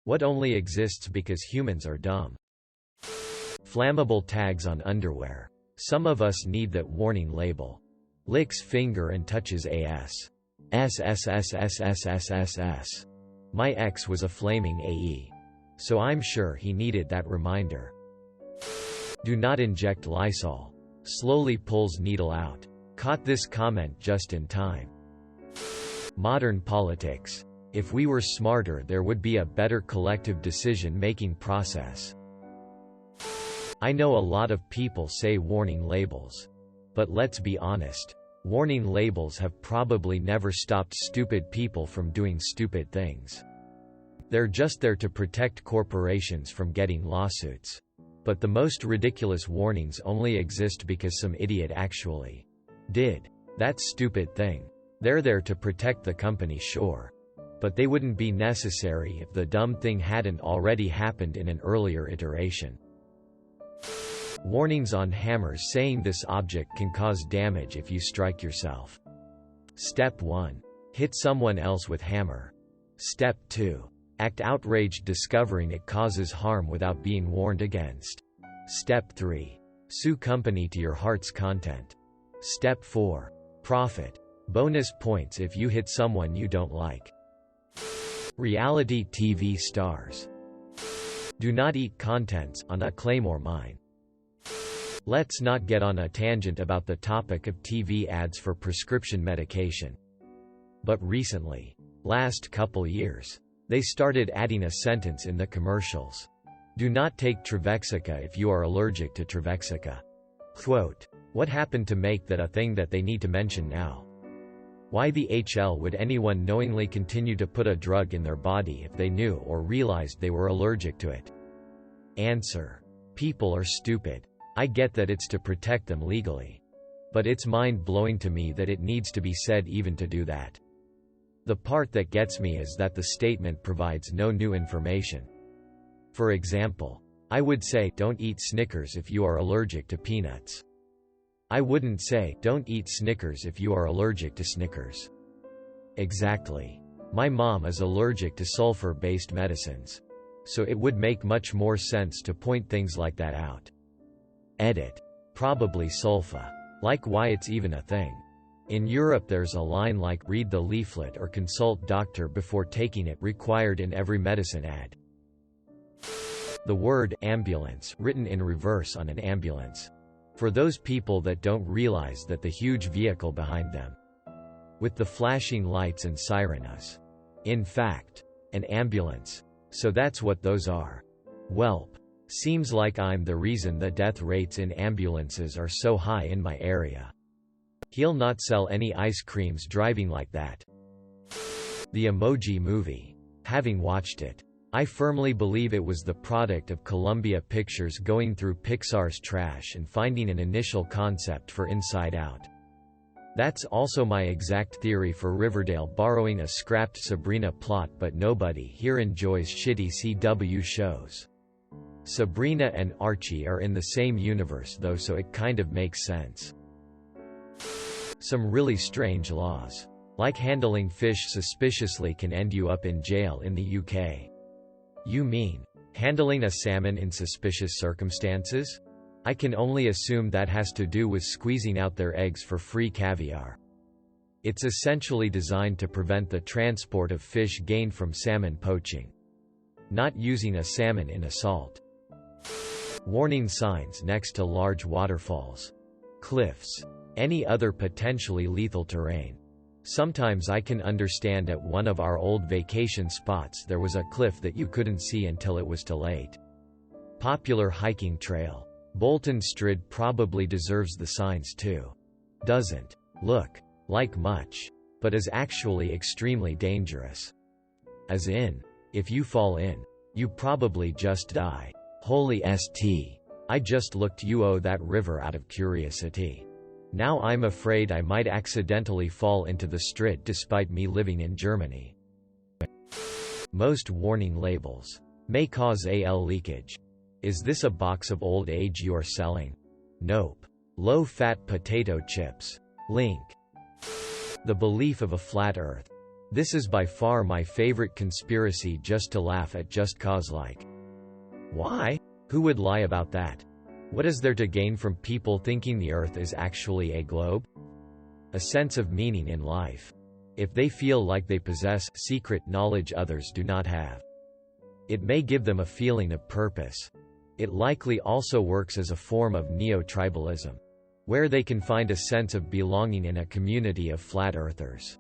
What only exists because humans are dumb? Flammable tags on underwear. Some of us need that warning label. Licks finger and touches ass. SSSSSSSS. My ex was a flaming AE. So I'm sure he needed that reminder. Do not inject Lysol. Slowly pulls needle out. Caught this comment just in time. Modern politics. If we were smarter, there would be a better collective decision-making process. I know a lot of people say warning labels. But let's be honest. Warning labels have probably never stopped stupid people from doing stupid things. They're just there to protect corporations from getting lawsuits. But the most ridiculous warnings only exist because some idiot actually did that stupid thing. They're there to protect the company, sure. But they wouldn't be necessary if the dumb thing hadn't already happened in an earlier iteration. Warnings on hammers saying this object can cause damage if you strike yourself. Step 1. Hit someone else with hammer. Step 2. Act outraged discovering it causes harm without being warned against. Step 3. Sue company to your heart's content. Step 4. Profit. Bonus points if you hit someone you don't like. Reality TV stars. Do not eat contents on a Claymore mine. Let's not get on a tangent about the topic of TV ads for prescription medication. But recently, last couple years, they started adding a sentence in the commercials. Do not take Trevexica if you are allergic to Trevexica. Quote, what happened to make that a thing that they need to mention now? Why the hell would anyone knowingly continue to put a drug in their body if they knew or realized they were allergic to it? Answer. People are stupid. I get that it's to protect them legally. But it's mind-blowing to me that it needs to be said even to do that. The part that gets me is that the statement provides no new information. For example, I would say, don't eat Snickers if you are allergic to peanuts. I wouldn't say, don't eat Snickers if you are allergic to Snickers. Exactly. My mom is allergic to sulfur-based medicines. So it would make much more sense to point things like that out. Edit. Probably sulfa. Like why it's even a thing. In Europe there's a line like read the leaflet or consult doctor before taking it required in every medicine ad. The word ambulance written in reverse on an ambulance. For those people that don't realize that the huge vehicle behind them. With the flashing lights and sirenas. In fact, an ambulance. So that's what those are. Welp. Seems like I'm the reason the death rates in ambulances are so high in my area. He'll not sell any ice creams driving like that. The Emoji Movie. Having watched it, I firmly believe it was the product of Columbia Pictures going through Pixar's trash and finding an initial concept for Inside Out. That's also my exact theory for Riverdale borrowing a scrapped Sabrina plot, but nobody here enjoys shitty CW shows. Sabrina and Archie are in the same universe though, so it kind of makes sense. Some really strange laws, like handling fish suspiciously, can end you up in jail in the UK. You mean, handling a salmon in suspicious circumstances? I can only assume that has to do with squeezing out their eggs for free caviar. It's essentially designed to prevent the transport of fish gained from salmon poaching. Not using a salmon in a salt. Warning signs next to large waterfalls. Cliffs. Any other potentially lethal terrain. Sometimes I can understand at one of our old vacation spots there was a cliff that you couldn't see until it was too late. Popular hiking trail. Bolton Strid probably deserves the signs too. Doesn't look like much, but is actually extremely dangerous. As in, if you fall in, you probably just die. Holy st. I just looked that river out of curiosity. Now I'm afraid I might accidentally fall into the Strid despite me living in Germany. Most warning labels may cause AL leakage. Is this a box of old age you're selling? Nope. Low-fat potato chips. Link. The belief of a flat earth. This is by far my favorite conspiracy, just to laugh at just cause. Like, why? Who would lie about that? What is there to gain from people thinking the Earth is actually a globe? A sense of meaning in life. If they feel like they possess secret knowledge others do not have, it may give them a feeling of purpose. It likely also works as a form of neo-tribalism, where they can find a sense of belonging in a community of flat earthers.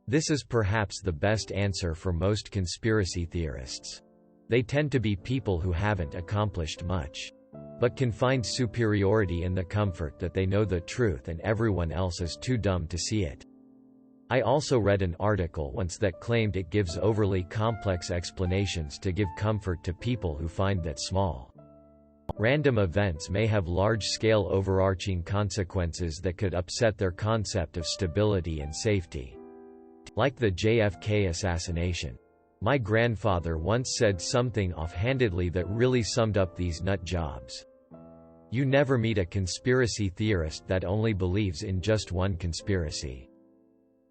This is perhaps the best answer for most conspiracy theorists. They tend to be people who haven't accomplished much, but can find superiority in the comfort that they know the truth and everyone else is too dumb to see it. I also read an article once that claimed it gives overly complex explanations to give comfort to people who find that small, random events may have large-scale overarching consequences that could upset their concept of stability and safety. Like the JFK assassination. My grandfather once said something offhandedly that really summed up these nut jobs. You never meet a conspiracy theorist that only believes in just one conspiracy.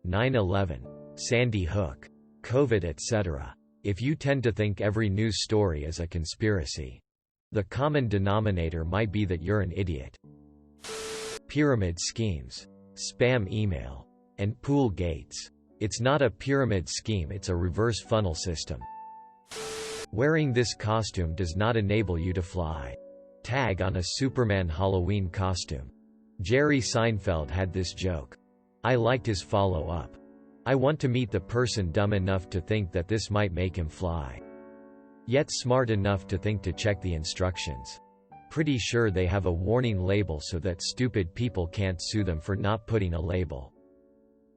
9/11, Sandy Hook, COVID, etc. If you tend to think every news story is a conspiracy, the common denominator might be that you're an idiot. Pyramid schemes, spam email, and pool gates. It's not a pyramid scheme, it's a reverse funnel system. Wearing this costume does not enable you to fly. Tag on a Superman Halloween costume. Jerry Seinfeld had this joke. I liked his follow-up. I want to meet the person dumb enough to think that this might make him fly, yet smart enough to think to check the instructions. Pretty sure they have a warning label so that stupid people can't sue them for not putting a label.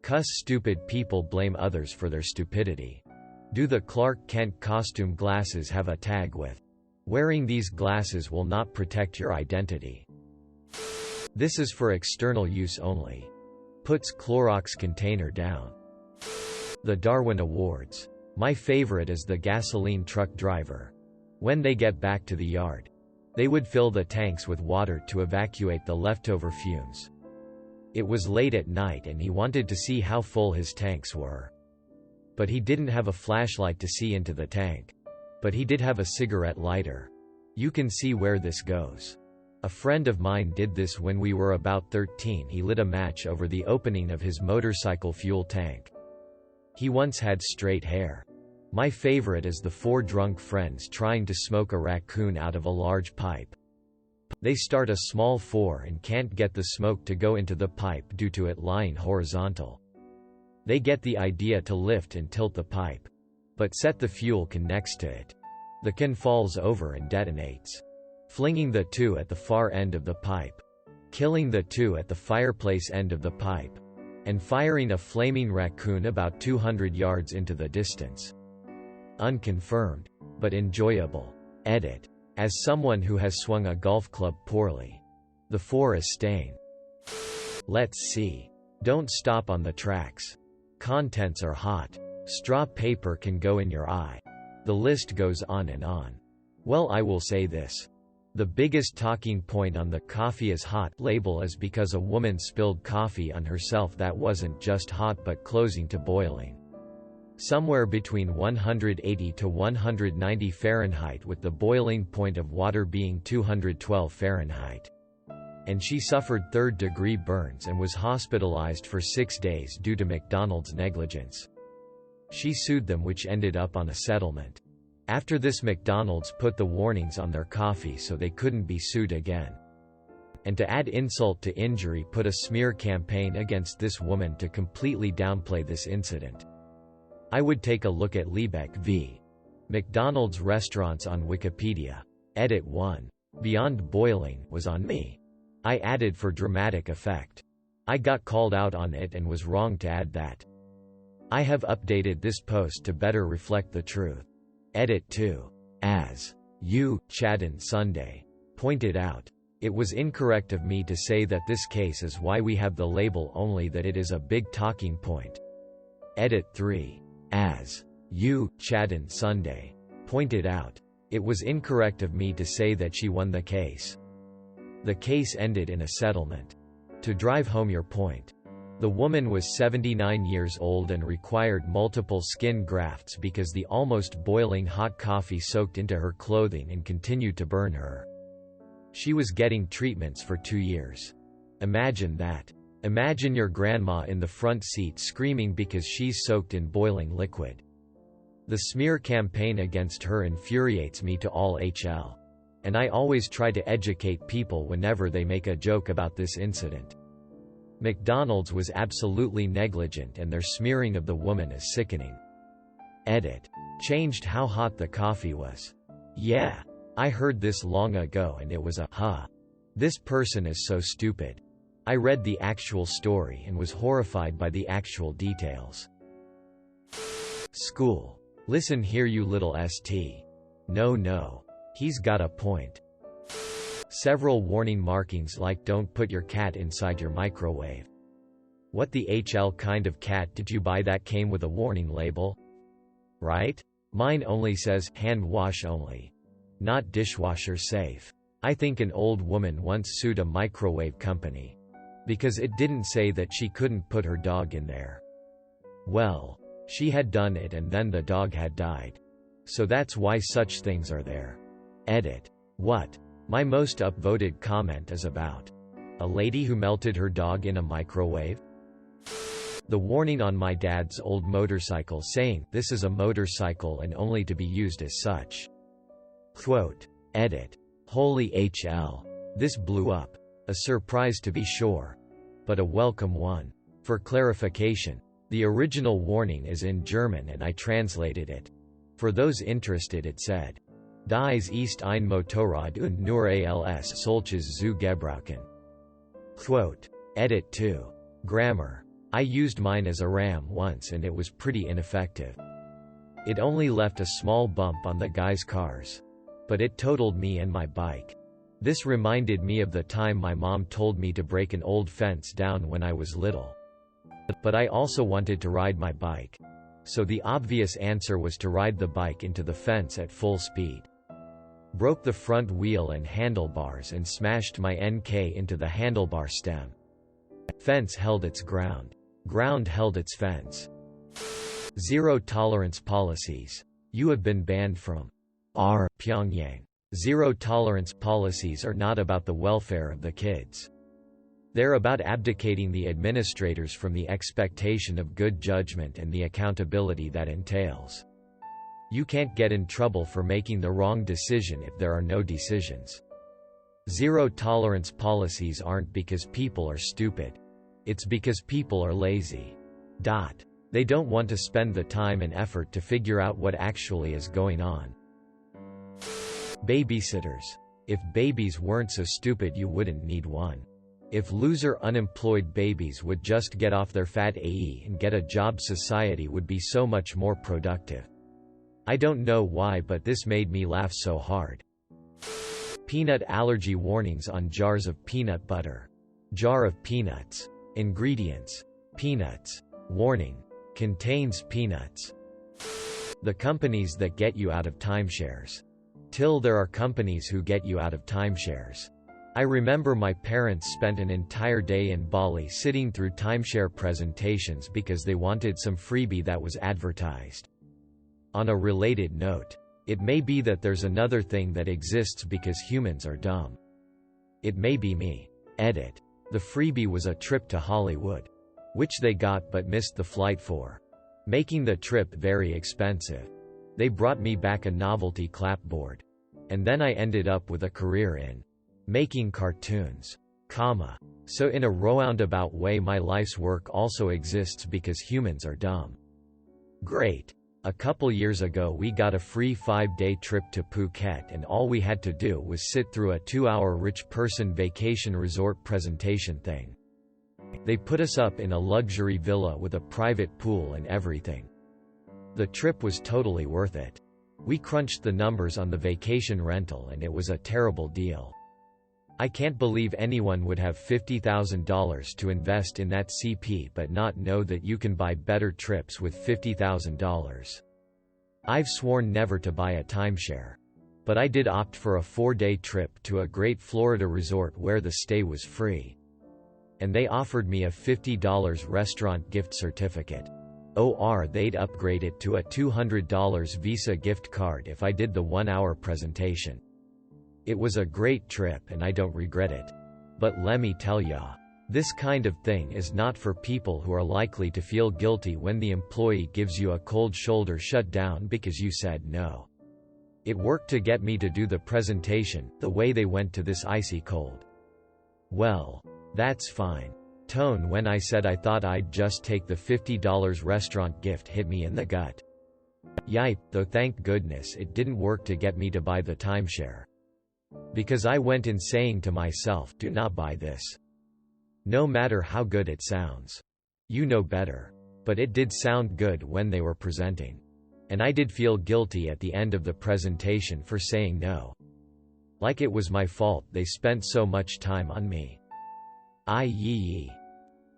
Cuss stupid people blame others for their stupidity. Do the Clark Kent costume glasses have a tag with, "Wearing these glasses will not protect your identity"? This is for external use only. Puts Clorox container down. The Darwin Awards. My favorite is the gasoline truck driver. When they get back to the yard, they would fill the tanks with water to evacuate the leftover fumes. It was late at night and he wanted to see how full his tanks were. But he didn't have a flashlight to see into the tank. But he did have a cigarette lighter. You can see where this goes. A friend of mine did this when we were about 13. He lit a match over the opening of his motorcycle fuel tank. He once had straight hair. My favorite is the four drunk friends trying to smoke a raccoon out of a large pipe. They start a small four and can't get the smoke to go into the pipe due to it lying horizontal. They get the idea to lift and tilt the pipe, but set the fuel can next to it. The can falls over and detonates, flinging the two at the far end of the pipe, killing the two at the fireplace end of the pipe, and firing a flaming raccoon about 200 yards into the distance. Unconfirmed, but enjoyable. Edit. As someone who has swung a golf club poorly, the four is staying. Let's see. Don't stop on the tracks. Contents are hot. Straw paper can go in your eye. The list goes on and on. Well, I will say this. The biggest talking point on the "coffee is hot" label is because a woman spilled coffee on herself that wasn't just hot but closing to boiling. Somewhere between 180 to 190 Fahrenheit, with the boiling point of water being 212 Fahrenheit. And she suffered third-degree burns and was hospitalized for 6 days due to McDonald's negligence. She sued them, which ended up on a settlement. After this, McDonald's put the warnings on their coffee so they couldn't be sued again. And to add insult to injury, put a smear campaign against this woman to completely downplay this incident. I would take a look at Liebeck v. McDonald's restaurants on Wikipedia. Edit 1. Beyond boiling was on me. I added for dramatic effect. I got called out on it and was wrong to add that. I have updated this post to better reflect the truth. Edit 2. As you, Chadden Sunday, pointed out, it was incorrect of me to say that this case is why we have the label, only that it is a big talking point. Edit 3. As you, Chadden Sunday, pointed out, it was incorrect of me to say that she won the case. The case ended in a settlement. To drive home your point, The woman was 79 years old and required multiple skin grafts because the almost boiling hot coffee soaked into her clothing and continued to burn her. She was getting treatments for 2 years. Imagine that. Imagine your grandma in the front seat screaming because she's soaked in boiling liquid. The smear campaign against her infuriates me to all hell. And I always try to educate people whenever they make a joke about this incident. McDonald's was absolutely negligent and their smearing of the woman is sickening. Edit. Changed how hot the coffee was. Yeah. I heard this long ago and it was a huh. This person is so stupid. I read the actual story and was horrified by the actual details. School. Listen here you little st. No. He's got a point. Several warning markings like don't put your cat inside your microwave. What the HL kind of cat did you buy that came with a warning label? Right? Mine only says hand wash only. Not dishwasher safe. I think an old woman once sued a microwave company. Because it didn't say that she couldn't put her dog in there. Well, she had done it and then the dog had died. So that's why such things are there. Edit. What? My most upvoted comment is about a lady who melted her dog in a microwave? The warning on my dad's old motorcycle saying, this is a motorcycle and only to be used as such. Quote. Edit. Holy HL. This blew up. A surprise to be sure. But a welcome one. For clarification, the original warning is in German and I translated it. For those interested it said, Dies ist ein Motorrad und nur als solches zu gebrauchen. Quote. Edit 2. Grammar. I used mine as a ram once and it was pretty ineffective. It only left a small bump on the guy's cars. But it totaled me and my bike. This reminded me of the time my mom told me to break an old fence down when I was little. But I also wanted to ride my bike. So the obvious answer was to ride the bike into the fence at full speed. Broke the front wheel and handlebars and smashed my NK into the handlebar stem. Fence held its ground. Ground held its fence. Zero tolerance policies. You have been banned from Pyongyang. Zero tolerance policies are not about the welfare of the kids. They're about abdicating the administrators from the expectation of good judgment and the accountability that entails. You can't get in trouble for making the wrong decision if there are no decisions. Zero tolerance policies aren't because people are stupid. It's because people are lazy. They don't want to spend the time and effort to figure out what actually is going on. Babysitters. If babies weren't so stupid you wouldn't need one. If loser unemployed babies would just get off their fat AE and get a job, society would be so much more productive. I don't know why, but this made me laugh so hard. Peanut allergy warnings on jars of peanut butter. Jar of peanuts. Ingredients. Peanuts. Warning. Contains peanuts. The companies that get you out of timeshares. There are companies who get you out of timeshares. I remember my parents spent an entire day in Bali sitting through timeshare presentations because they wanted some freebie that was advertised. On a related note, it may be that there's another thing that exists because humans are dumb. It may be me. Edit. The freebie was a trip to Hollywood. Which they got but missed the flight for. Making the trip very expensive. They brought me back a novelty clapboard. And then I ended up with a career in making cartoons. So in a roundabout way my life's work also exists because humans are dumb. Great. A couple years ago we got a free 5-day trip to Phuket and all we had to do was sit through a 2-hour rich person vacation resort presentation thing. They put us up in a luxury villa with a private pool and everything. The trip was totally worth it. We crunched the numbers on the vacation rental and it was a terrible deal. I can't believe anyone would have $50,000 to invest in that CP but not know that you can buy better trips with $50,000. I've sworn never to buy a timeshare. But I did opt for a 4-day trip to a great Florida resort where the stay was free. and they offered me a $50 restaurant gift certificate. Or they'd upgrade it to a $200 Visa gift card if I did the 1-hour presentation. It was a great trip and I don't regret it. But lemme tell ya, this kind of thing is not for people who are likely to feel guilty when the employee gives you a cold shoulder shutdown because you said no. It worked to get me to do the presentation, the way they went to this icy cold. Well, that's fine. Tone when I said I thought I'd just take the $50 restaurant gift hit me in the gut. Yipe, though thank goodness it didn't work to get me to buy the timeshare. Because I went in saying to myself, do not buy this. No matter how good it sounds. You know better. But it did sound good when they were presenting. And I did feel guilty at the end of the presentation for saying no. Like it was my fault they spent so much time on me.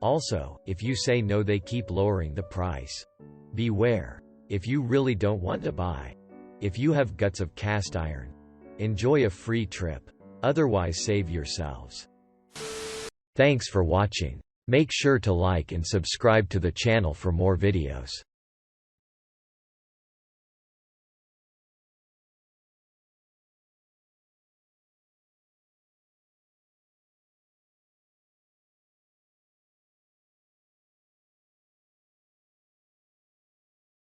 Also, if you say no they keep lowering the price. Beware. If you really don't want to buy. If you have guts of cast iron. Enjoy a free trip. Otherwise save yourselves. Thanks for watching. Make sure to like and subscribe to the channel for more videos.